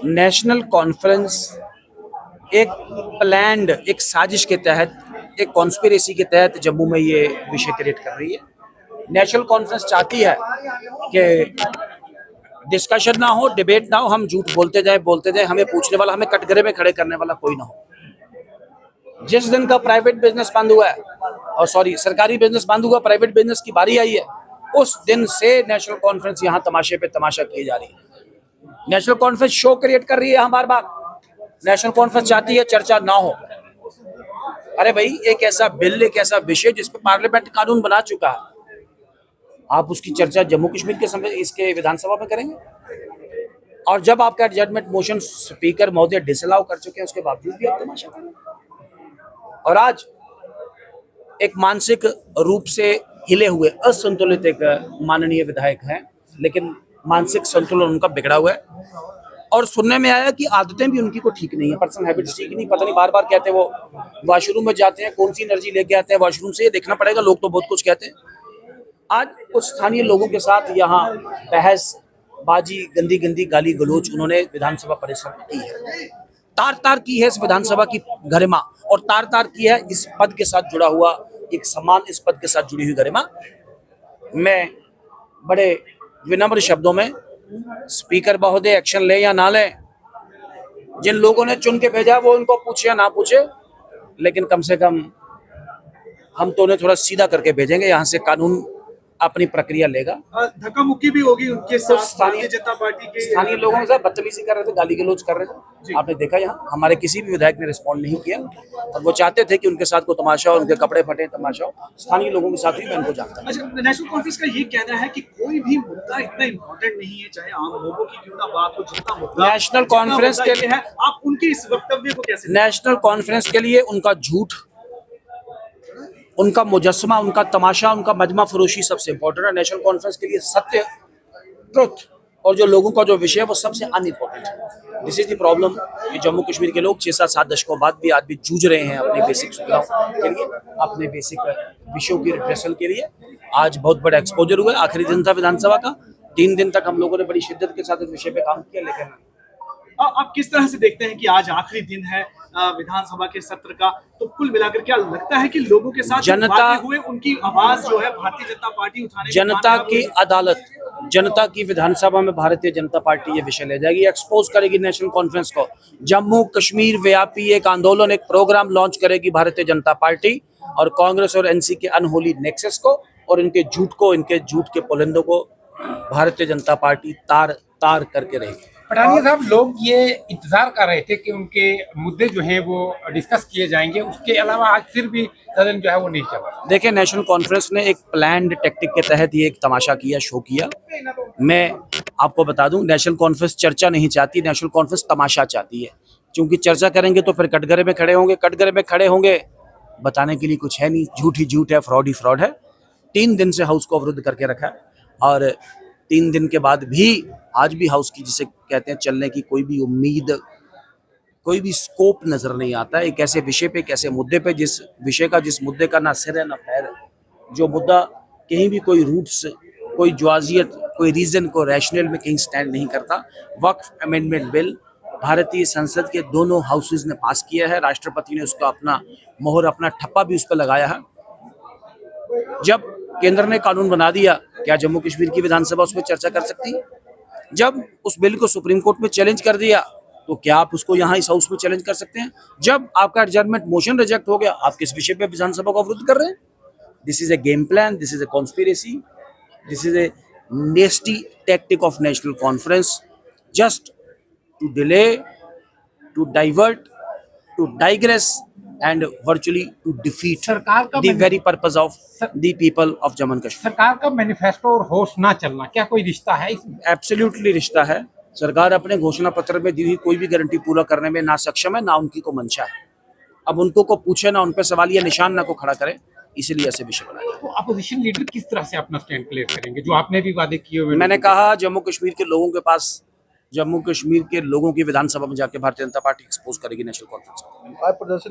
National conference एक planned, एक साजिश के तहत, एक कॉन्स्पिरेसी के तहत जम्मू में ये विषय क्रिएट कर रही है। नेशनल कॉन्फ्रेंस चाहती है कि डिस्कशन ना हो, डिबेट ना हो, हम झूठ बोलते जाए, हमें पूछने वाला, हमें कटघरे में खड़े करने वाला कोई ना हो। जिस दिन का प्राइवेट बिजनेस बंद हुआ है, और सॉरी सरकारी बिजनेस बंद हुआ, प्राइवेट बिजनेस की बारी आई है, उस दिन से नेशनल कॉन्फ्रेंस यहाँ तमाशे पे तमाशा किए जा रही है। नेशनल कॉन्फ्रेंस शो क्रिएट कर रही है यहाँ बार बार। नेशनल कॉन्फ्रेंस चाहती है चर्चा ना हो। अरे भाई, एक ऐसा बिल, एक ऐसा विषय जिस पर पार्लियामेंट कानून बना चुका है, आप उसकी चर्चा जम्मू कश्मीर के समय इसके विधानसभा में करेंगे? और जब आपका एडजर्नमेंट मोशन स्पीकर महोदय डिसअलाउ कर चुके हैं, उसके बावजूद भी आप तमाशा करेंगे। और आज एक मानसिक रूप से हिले हुए, असंतुलित एक माननीय विधायक हैं, लेकिन मानसिक संतुलन उनका बिगड़ा हुआ है। और सुनने में आया कि आदतें भी उनकी को ठीक नहीं है, पर्सनल हैबिट्स ठीक नहीं, पता नहीं, बार बार कहते हैं वो वॉशरूम में जाते हैं, कौन सी एनर्जी लेके आते हैं वॉशरूम से, ये देखना पड़ेगा। लोग तो बहुत कुछ कहते हैं। आज कुछ स्थानीय लोगों के साथ यहाँ बहस बाजी, गंदी गंदी गाली गलोच उन्होंने विधानसभा परिसर में की है। तार तार की है इस विधानसभा की गरिमा, और तार तार की है इस पद के साथ जुड़ा हुआ एक सम्मान, इस पद के साथ जुड़ी हुई गरिमा। मैं बड़े विनम्र शब्दों में, स्पीकर महोदय एक्शन ले या ना ले, जिन लोगों ने चुन के भेजा वो उनको पूछे या ना पूछे, लेकिन कम से कम हम तो उन्हें थोड़ा सीधा करके भेजेंगे। यहाँ से कानून अपनी प्रक्रिया लेगा। धक्का मुक्की भी होगी उनके साथ। स्थानीय जनता पार्टी के स्थानीय लोगों के साथ बदतमीजी कर रहे थे, गाली गलौज कर रहे थे। आपने देखा, यहाँ हमारे किसी भी विधायक ने रिस्पॉन्ड नहीं किया, और वो चाहते थे कि उनके साथ को तमाशा हो, उनके कपड़े फटे तमाशा हो। स्थानीय लोगों के साथ ही मैं उनको जानता हूँ। अच्छा, नेशनल कॉन्फ्रेंस का ये कहना है कि कोई भी मुद्दा इतना इम्पोर्टेंट नहीं है, चाहे आम लोगों की क्यों ना बात हो, जितना मुद्दा नेशनल कॉन्फ्रेंस के लिए है, आप उनके इस वक्तव्य को कैसे? नेशनल कॉन्फ्रेंस के लिए उनका झूठ, उनका मुजस्समा, उनका तमाशा, उनका मजमा फरोशी सबसे इंपॉर्टेंट है। नेशनल कॉन्फ्रेंस के लिए सत्य, ट्रुथ और जो लोगों का जो विषय है वो सबसे अनइम्पोर्टेंट है। दिस इज द प्रॉब्लम कि जम्मू कश्मीर के लोग 6-7 दशकों बाद भी आज भी जूझ रहे हैं अपने बेसिक सुविधाओं के लिए, अपने बेसिक विषयों की रिड्रेसल के लिए। आज बहुत बड़ा एक्सपोजर हुआ है। आखिरी दिन था विधानसभा का, 3 दिन तक हम लोगों ने बड़ी शिद्दत के साथ इस विषय पे काम किया। लेकिन आप किस तरह से देखते हैं कि आज आखिरी दिन है विधानसभा के सत्र का, तो कुल मिलाकर क्या लगता है कि लोगों के साथ जनता हुए उनकी आवाज जो है भारतीय जनता पार्टी उठाने, जनता की अदालत, जनता की विधानसभा में भारतीय जनता पार्टी ये विषय ले जाएगी, एक्सपोज करेगी नेशनल कॉन्फ्रेंस को। जम्मू कश्मीर व्यापी एक आंदोलन, एक प्रोग्राम लॉन्च करेगी भारतीय जनता पार्टी, और कांग्रेस और एनसी के अनहोली नेक्सस को और इनके झूठ को, इनके झूठ के पुलिंदों को भारतीय जनता पार्टी तार तार करके रहेगी। पठानिया साहब, लोग ये इंतजार कर रहे थे कि उनके मुद्दे जो हैं वो डिस्कस किए जाएंगे, उसके अलावा आज फिर भी सदन जो है वो नहीं चला। देखिए, नेशनल कॉन्फ्रेंस ने एक प्लान्ड टेक्टिक के तहत ये एक तमाशा किया, शो किया। मैं आपको बता दूं, नेशनल कॉन्फ्रेंस चर्चा नहीं चाहती, नेशनल कॉन्फ्रेंस तमाशा चाहती है। क्योंकि चर्चा करेंगे तो फिर कटघरे में खड़े होंगे, कटघरे में खड़े होंगे, बताने के लिए कुछ है नहीं, झूठ ही झूठ है, फ्रॉड ही फ्रॉड है। 3 दिन से हाउस को अवरुद्ध करके रखा है, और 3 दिन के बाद भी आज भी हाउस की, जिसे कहते हैं, चलने की कोई भी उम्मीद, कोई भी स्कोप नजर नहीं आता है। एक ऐसे विषय पे, एक ऐसे मुद्दे पे, जिस विषय का, जिस मुद्दे का ना सिर है ना पैर है, जो मुद्दा कहीं भी कोई रूट्स, कोई ज्वाजियत, कोई रीजन को रैशनल में कहीं स्टैंड नहीं करता। वक्फ अमेंडमेंट बिल भारतीय संसद के दोनों हाउसेज ने पास किया है, राष्ट्रपति ने उसका अपना मोहर, अपना ठप्पा भी उस पर लगाया है। जब केंद्र ने कानून बना दिया, क्या जम्मू कश्मीर की विधानसभा उसमें चर्चा कर सकती है? जब उस बिल को सुप्रीम कोर्ट में चैलेंज कर दिया, तो क्या आप उसको यहाँ इस हाउस में चैलेंज कर सकते हैं? जब आपका एडजर्नमेंट मोशन रिजेक्ट हो गया, आप किस विषय पे विधानसभा को अवरुद्ध कर रहे हैं? This is a game plan, this is a conspiracy, this is a nasty tactic of National Conference, just to delay, to divert, to digress and virtually to defeat the very purpose of the people of Jammu and Kashmir. सरकार का manifesto और होश ना चलना, क्या कोई रिश्ता है इसमें? एब्सोल्युटली रिश्ता है। सरकार अपने घोषणा पत्र में दी हुई कोई भी गारंटी पूरा करने में ना सक्षम है, ना उनकी को मंशा है। अब उनको को पूछे ना, उन पे सवालिया निशान ना को खड़ा करे, इसीलिए ऐसे विषय बनाया। तो अपोजिशन लीडर किस तरह से अपना स्टैंड क्लियर करेंगे, जो आपने भी वादे किए हुए? मैंने कहा, जम्मू कश्मीर के लोगों के पास, जम्मू कश्मीर के लोगों की विधानसभा में जाके भारतीय जनता पार्टी एक्सपोज करेगी नेशनल कॉन्फ्रेंस।